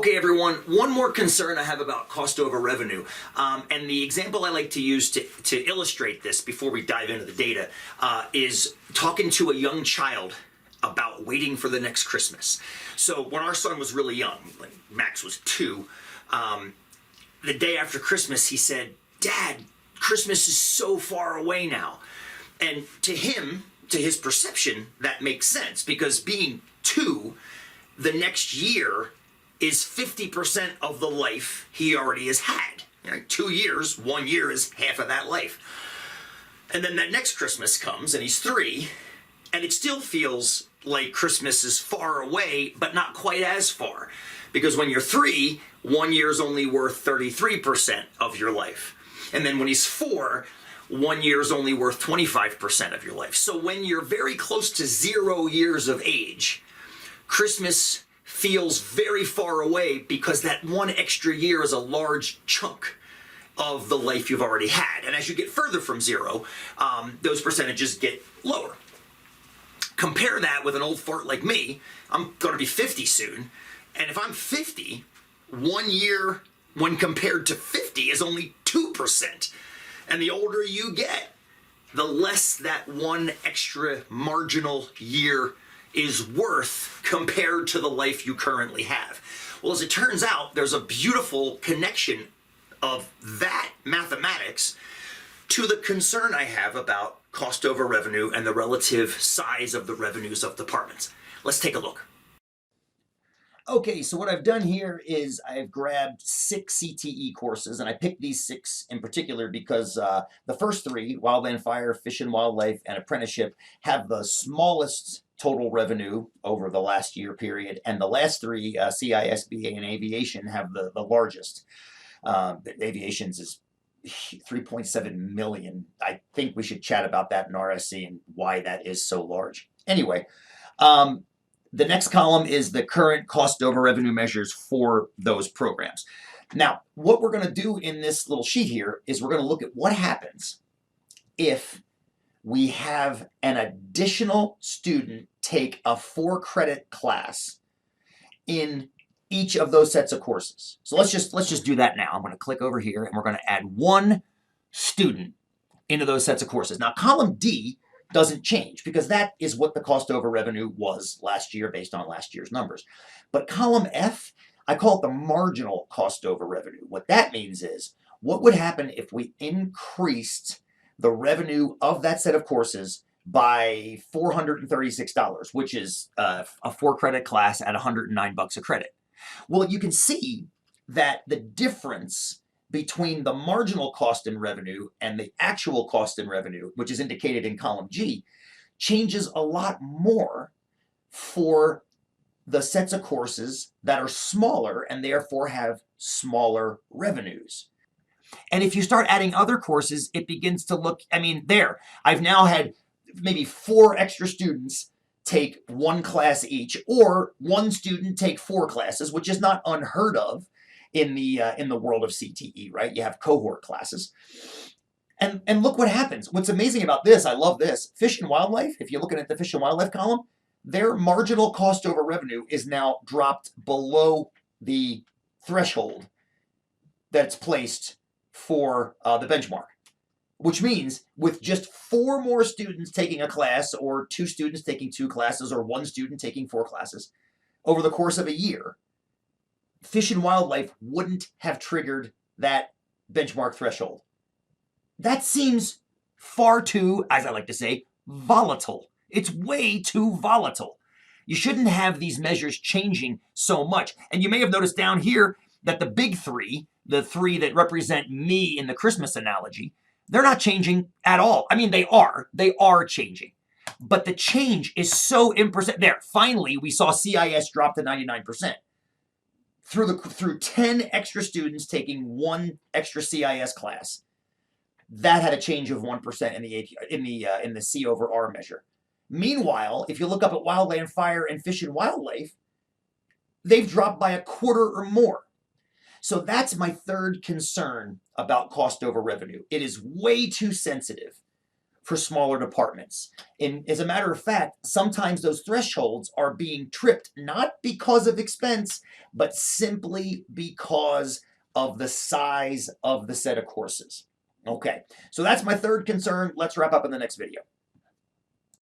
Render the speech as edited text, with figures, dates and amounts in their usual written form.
Okay, everyone, one more concern I have about cost over revenue. And the example I like to use to illustrate this before we dive into the data is talking to a young child about waiting for the next Christmas. So when our son was really young, like Max was 2, the day after Christmas, he said, "Dad, Christmas is so far away now." And to him, to his perception, that makes sense because being 2, the next year is 50% of the life he already has had. 2 years, 1 year is half of that life. And then that next Christmas comes and he's 3, and it still feels like Christmas is far away, but not quite as far. Because when you're 3, 1 year is only worth 33% of your life. And then when he's 4, 1 year is only worth 25% of your life. So when you're very close to 0 years of age, Christmas feels very far away because that 1 extra year is a large chunk of the life you've already had. And as you get further from 0, those percentages get lower. Compare that with an old fart like me. I'm going to be 50 soon. And if I'm 50, 1 year when compared to 50 is only 2%. And the older you get, the less that 1 extra marginal year is worth compared to the life you currently have. Well, as it turns out, there's a beautiful connection of that mathematics to the concern I have about cost over revenue and the relative size of the revenues of departments. Let's take a look. Okay, so what I've done here is I've grabbed 6 CTE courses, and I picked these 6 in particular because the first 3, Wildland Fire, Fish and Wildlife, and Apprenticeship, have the smallest total revenue over the last year period, and the last 3, CISBA and Aviation, have the largest. Aviation's is 3.7 million. I think we should chat about that in RSC and why that is so large. Anyway, the next column is the current cost over revenue measures for those programs. Now, what we're going to do in this little sheet here is we're going to look at what happens if we have an additional student take a 4-credit class in each of those sets of courses. So let's just do that now. I'm going to click over here and we're going to add 1 student into those sets of courses. Now, column D doesn't change because that is what the cost over revenue was last year based on last year's numbers. But column F, I call it the marginal cost over revenue. What that means is what would happen if we increased the revenue of that set of courses by $436, which is a 4-credit class at $109 a credit. Well, you can see that the difference between the marginal cost in revenue and the actual cost in revenue, which is indicated in column G, changes a lot more for the sets of courses that are smaller and therefore have smaller revenues. And if you start adding other courses, it begins to look, I've now had maybe 4 extra students take 1 class each, or 1 student take 4 classes, which is not unheard of in the world of CTE, right? You have cohort classes. And look what happens. What's amazing about this, I love this, Fish and Wildlife, if you're looking at the Fish and Wildlife column, their marginal cost over revenue is now dropped below the threshold that's placed for the benchmark, which means with just 4 more students taking a class, or 2 students taking 2 classes, or 1 student taking 4 classes over the course of a year, Fish and Wildlife wouldn't have triggered that benchmark threshold. That seems far too, as I like to say, volatile. It's way too volatile. You shouldn't have these measures changing so much. And you may have noticed down here that the big 3, the 3 that represent me in the Christmas analogy, they're not changing at all. They are changing. But the change is so imperceptible. There, finally, we saw CIS drop to 99%. Through 10 extra students taking 1 extra CIS class, that had a change of 1% in the C over R measure. Meanwhile, if you look up at Wildland Fire and Fish and Wildlife, they've dropped by 1/4 or more. So that's my third concern about cost over revenue. It is way too sensitive for smaller departments. And as a matter of fact, sometimes those thresholds are being tripped, not because of expense, but simply because of the size of the set of courses. Okay, so that's my third concern. Let's wrap up in the next video.